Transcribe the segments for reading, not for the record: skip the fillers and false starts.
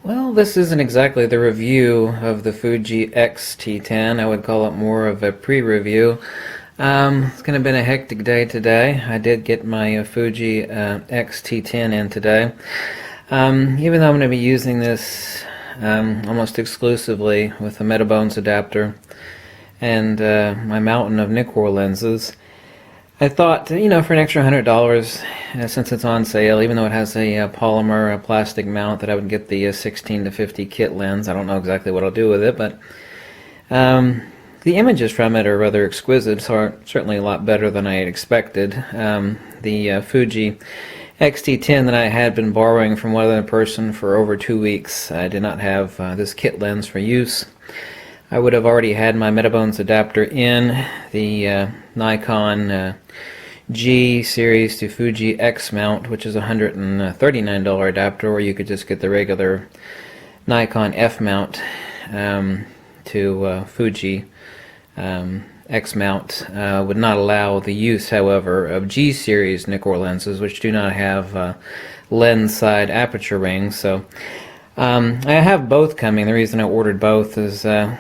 Well, this isn't exactly the review of the Fuji X-T10. I would call it more of a pre-review. It's going to have been a hectic day today. I did get my Fuji X-T10 in today. Even though I'm going to be using this almost exclusively with a Metabones adapter and my mountain of Nikkor lenses, I thought, for an extra $100, since it's on sale, even though it has a polymer plastic mount, that I would get the 16 to 50 kit lens. I don't know exactly what I'll do with it, but the images from it are rather exquisite, so certainly a lot better than I had expected. The Fuji X-T10 that I had been borrowing from one other person for over 2 weeks, I did not have this kit lens for use. I would have already had my Metabones adapter in the Nikon G series to Fuji X mount, which is a $139 adapter, or you could just get the regular Nikon F mount to Fuji X mount. Would not allow the use, however, of G series Nikkor lenses, which do not have lens side aperture rings. So I have both coming. The reason I ordered both is an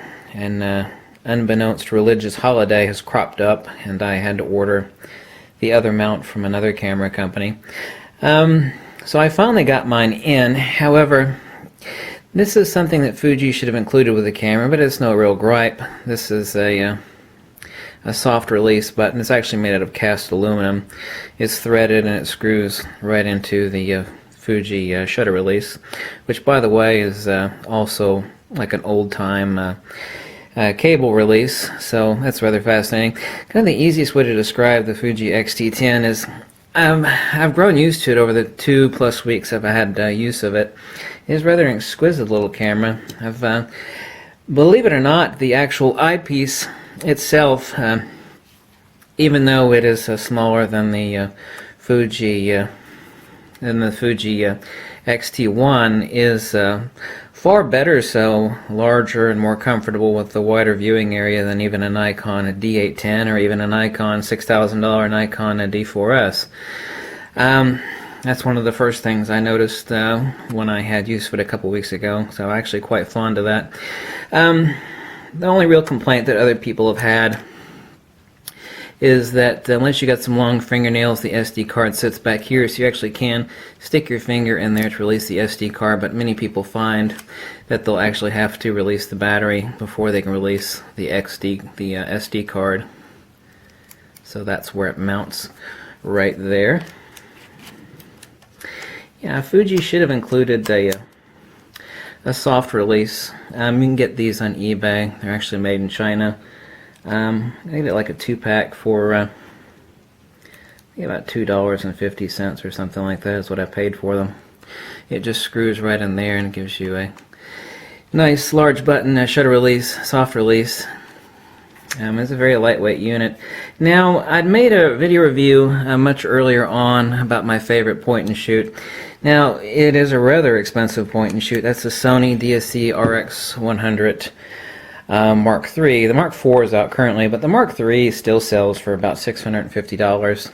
unbeknownst religious holiday has cropped up, and I had to order the other mount from another camera company. So I finally got mine in. However, this is something that Fuji should have included with the camera, but it's no real gripe. This is a soft release button. It's actually made out of cast aluminum. It's threaded and it screws right into the Fuji shutter release, which, by the way, is also like an old-time cable release, so that's rather fascinating. Kind of the easiest way to describe the Fuji X-T10 is I've grown used to it over the 2+ weeks I've had use of it. It is rather an exquisite little camera. Believe it or not, the actual eyepiece itself, even though it is smaller than the Fuji X-T1, is far better so, larger and more comfortable with the wider viewing area than even a Nikon D810 or even a Nikon $6,000 Nikon D4S. That's one of the first things I noticed when I had use of it a couple weeks ago, so I'm actually quite fond of that. The only real complaint that other people have had is that unless you got some long fingernails, the SD card sits back here, so you actually can stick your finger in there to release the SD card, but many people find that they'll actually have to release the battery before they can release the SD card. So that's where it mounts right there. Yeah, Fuji should have included a soft release. You can get these on eBay. They're actually made in China. I get like a 2-pack for about $2.50 or something like that is what I paid for them. It just screws right in there and gives you a nice large button shutter release, soft release. It's a very lightweight unit. Now, I'd made a video review much earlier on about my favorite point and shoot. Now, it is a rather expensive point and shoot. That's the Sony DSC RX100 Mark III. The Mark IV is out currently, but the Mark III still sells for about $650.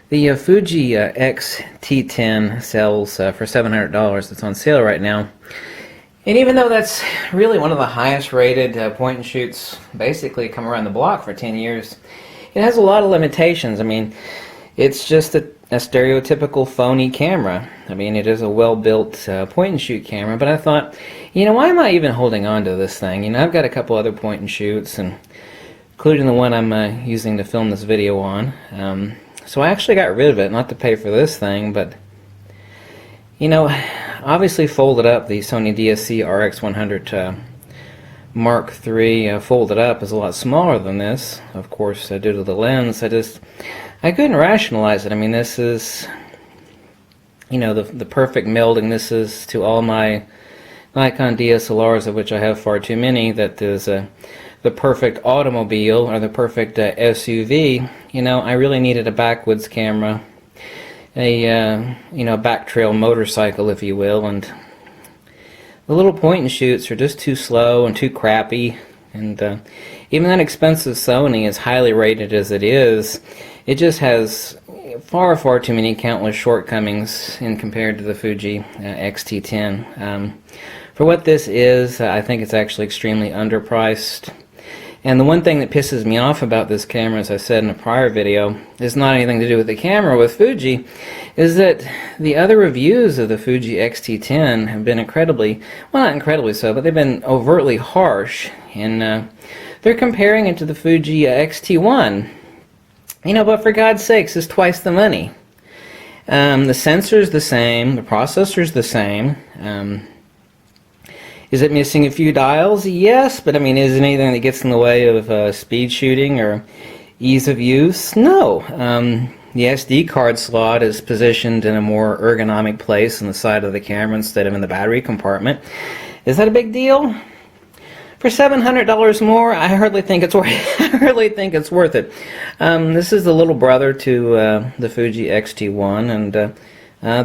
The Fuji X-T10 sells for $700. It's on sale right now. And even though that's really one of the highest rated point and shoots basically come around the block for 10 years, it has a lot of limitations. I mean, it's just a stereotypical phony camera. I mean, it is a well-built point and shoot camera, but I thought, why am I even holding on to this thing? I've got a couple other point and shoots, and including the one I'm using to film this video on. So I actually got rid of it, not to pay for this thing, but obviously folded up, the Sony DSC RX100 Mark III folded up is a lot smaller than this, of course, due to the lens. I couldn't rationalize it. I mean, this is, the perfect melding. This is to all my Nikon DSLRs, of which I have far too many, that is the perfect automobile or the perfect SUV. I really needed a backwoods camera, a back trail motorcycle, if you will, and the little point and shoots are just too slow and too crappy. And even that expensive Sony, as highly rated as it is, it just has far too many countless shortcomings in compared to the Fuji X-T10. For what this is, I think it's actually extremely underpriced. And the one thing that pisses me off about this camera, as I said in a prior video, is not anything to do with the camera with Fuji, is that the other reviews of the Fuji X-T10 have been incredibly, well, not incredibly so, but they've been overtly harsh. And they're comparing it to the Fuji X-T1. You know, but for God's sakes, it's twice the money. The sensor's the same, the processor's the same. Is it missing a few dials? Yes, but I mean, is it anything that gets in the way of speed shooting or ease of use? No. The SD card slot is positioned in a more ergonomic place on the side of the camera instead of in the battery compartment. Is that a big deal? For $700 more, I hardly think it's worth. I hardly think it's worth it. This is the little brother to the Fuji X-T1, and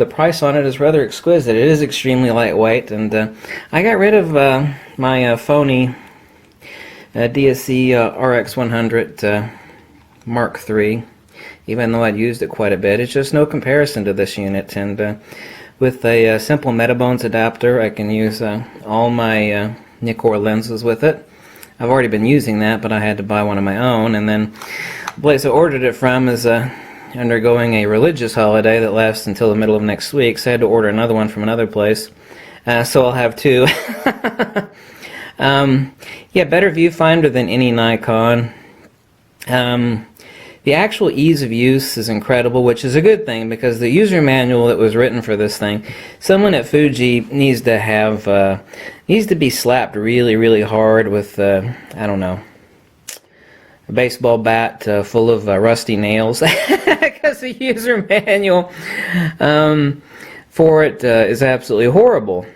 the price on it is rather exquisite. It is extremely lightweight, and I got rid of my phony DSC RX100 Mark III, even though I'd used it quite a bit. It's just no comparison to this unit, and with a simple Metabones adapter, I can use all my Nikkor lenses with it. I've already been using that, but I had to buy one of my own, and then the place I ordered it from is undergoing a religious holiday that lasts until the middle of next week, so I had to order another one from another place. So I'll have two. Yeah, better viewfinder than any Nikon. The actual ease of use is incredible, which is a good thing, because the user manual that was written for this thing, someone at Fuji needs to have, needs to be slapped really hard with, I don't know, a baseball bat full of rusty nails, because the user manual for it is absolutely horrible.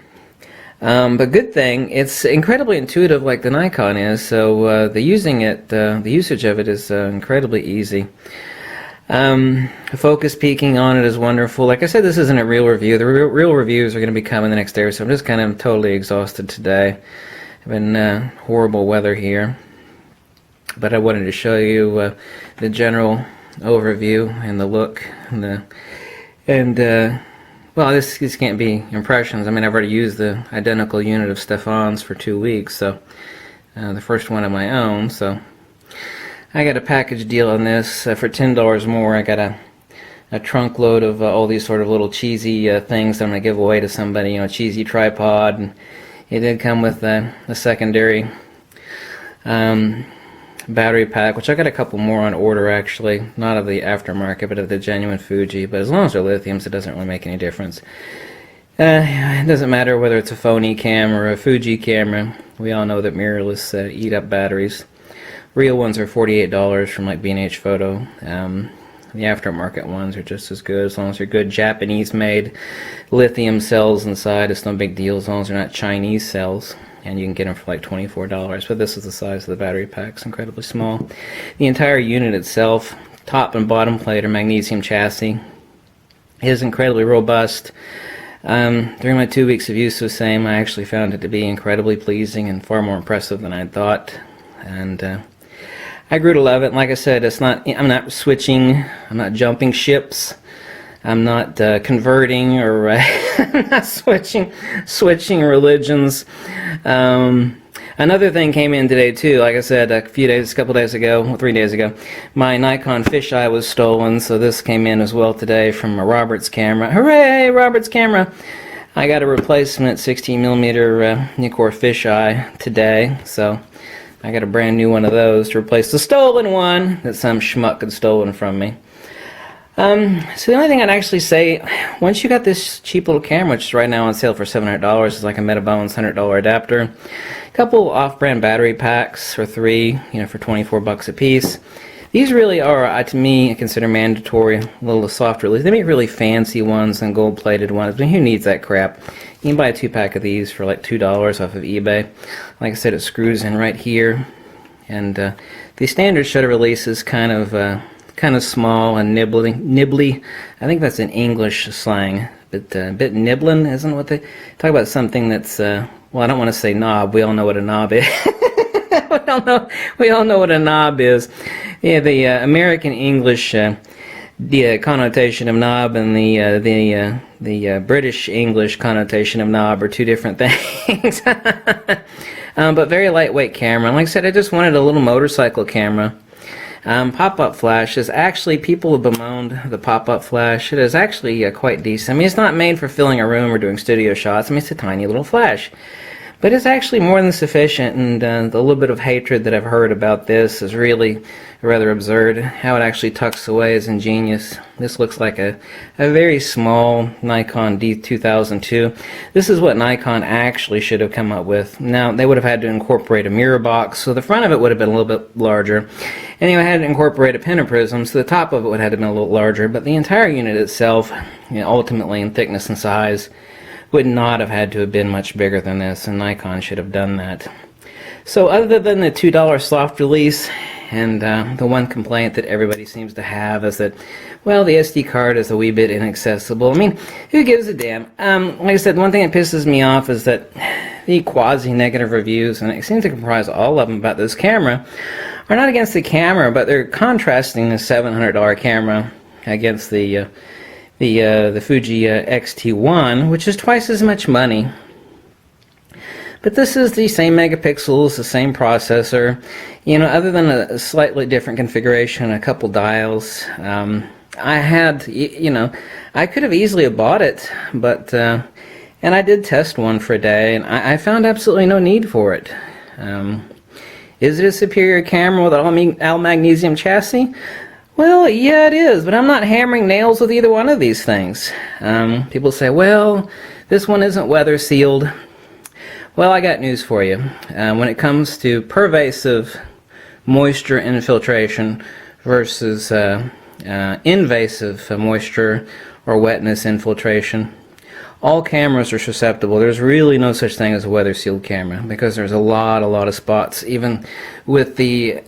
But good thing, it's incredibly intuitive like the Nikon is, so the usage of it is incredibly easy. Focus peaking on it is wonderful. Like I said, this isn't a real review. The real reviews are going to be coming the next day, so I'm just kind of totally exhausted today. I've been horrible weather here. But I wanted to show you the general overview and the look and well, this can't be impressions. I mean, I've already used the identical unit of Stefan's for 2 weeks, so the first one of my own. So I got a package deal on this for $10 more. I got a trunk load of all these sort of little cheesy things that I'm gonna give away to somebody. You know, a cheesy tripod, and it did come with a secondary battery pack, which I got a couple more on order actually, not of the aftermarket but of the genuine Fuji, but as long as they're lithiums it doesn't really make any difference. It doesn't matter whether it's a phony camera or a Fuji camera. We all know that mirrorless eat up batteries. Real ones are $48 from like B&H Photo. The aftermarket ones are just as good, as long as they're good Japanese made lithium cells inside. It's no big deal as long as they're not Chinese cells. And you can get them for like $24, but this is the size of the battery pack. It's incredibly small. The entire unit itself, top and bottom plate are magnesium chassis. It is incredibly robust. During my 2 weeks of use of the same, I actually found it to be incredibly pleasing and far more impressive than I thought. And I grew to love it. And like I said, it's not. I'm not switching. I'm not jumping ships. I'm not converting or I'm not switching religions. Another thing came in today too. Like I said, a couple days ago, 3 days ago, my Nikon fisheye was stolen. So this came in as well today from a Robert's camera. Hooray, Robert's camera! I got a replacement 16mm Nikkor fisheye today. So I got a brand new one of those to replace the stolen one that some schmuck had stolen from me. So the only thing I'd actually say, once you got this cheap little camera, which is right now on sale for $700, it's like a Metabones $100 adapter, a couple off-brand battery packs for 3, you know, for 24 bucks a piece. These really are, to me, I consider mandatory. A little soft release. They make really fancy ones and gold-plated ones, but who needs that crap? You can buy a 2-pack of these for like $2 off of eBay. Like I said, it screws in right here, and the standard shutter release is kind of small and nibbly. I think that's an English slang, but a bit nibbling isn't what they talk about. Something that's well, I don't want to say knob. We all know what a knob is. we all know what a knob is. Yeah, the American English connotation of knob and the British English connotation of knob are two different things. But very lightweight camera. And like I said, I just wanted a little motorcycle camera. Pop-up flash is actually, people have bemoaned the pop-up flash. It is actually quite decent. I mean, it's not made for filling a room or doing studio shots. I mean, it's a tiny little flash. But it's actually more than sufficient, and the little bit of hatred that I've heard about this is really rather absurd. How it actually tucks away is ingenious. This looks like a very small Nikon D2002. This is what Nikon actually should have come up with. Now, they would have had to incorporate a mirror box, so the front of it would have been a little bit larger. And they would have had to incorporate a pentaprism, so the top of it would have had to be a little larger. But the entire unit itself, ultimately in thickness and size, would not have had to have been much bigger than this, and Nikon should have done that. So other than the $2 soft release, and the one complaint that everybody seems to have is that, well, the SD card is a wee bit inaccessible. I mean, who gives a damn? Like I said, one thing that pisses me off is that the quasi-negative reviews, and it seems to comprise all of them about this camera, are not against the camera, but they're contrasting the $700 camera against the Fuji X-T10, which is twice as much money. But this is the same megapixels, the same processor, other than a slightly different configuration, a couple dials. I had, I could have easily have bought it, but, and I did test one for a day, and I found absolutely no need for it. Is it a superior camera with an all-magnesium chassis? Well, yeah, it is, but I'm not hammering nails with either one of these things. People say, well, this one isn't weather sealed. Well, I got news for you. When it comes to pervasive moisture infiltration versus invasive moisture or wetness infiltration, all cameras are susceptible. There's really no such thing as a weather sealed camera, because there's a lot of spots, even with the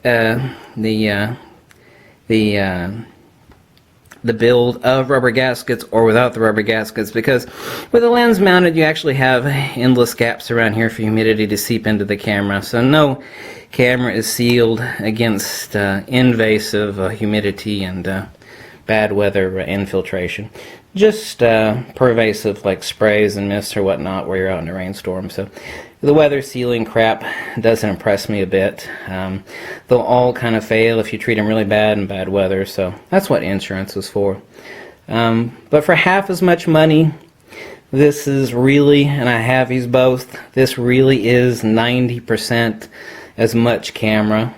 build of rubber gaskets or without the rubber gaskets, because with a lens mounted you actually have endless gaps around here for humidity to seep into the camera. So no camera is sealed against invasive humidity and bad weather infiltration. Just pervasive, like sprays and mists or whatnot where you're out in a rainstorm. So the weather sealing crap doesn't impress me a bit. They'll all kind of fail if you treat them really bad in bad weather, so that's what insurance is for. But for half as much money, this is really, and I have these both, this really is 90% as much camera.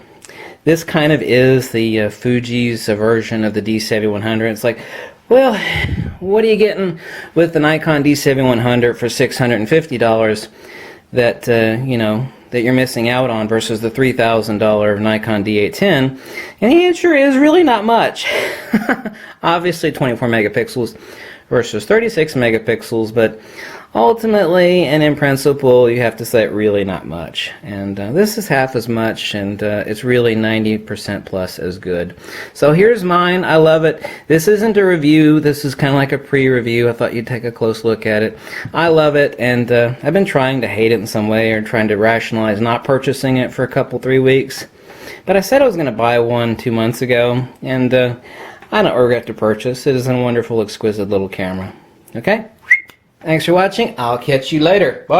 This kind of is the Fuji's version of the D7100. It's like, well, what are you getting with the Nikon D7100 for $650 that that you're missing out on versus the $3,000 Nikon D810? And the answer is really not much. Obviously 24 megapixels versus 36 megapixels, but ultimately and in principle you have to say really not much. And this is half as much, and it's really 90% plus as good. So here's mine. I love it. This isn't a review, this is kind of like a pre-review. I thought you'd take a close look at it. I love it, and I've been trying to hate it in some way, or trying to rationalize not purchasing it for a couple, 3 weeks. But I said I was going to buy one 2 months ago, and I don't regret to purchase. It is a wonderful, exquisite little camera. Okay? Thanks for watching. I'll catch you later. Bye.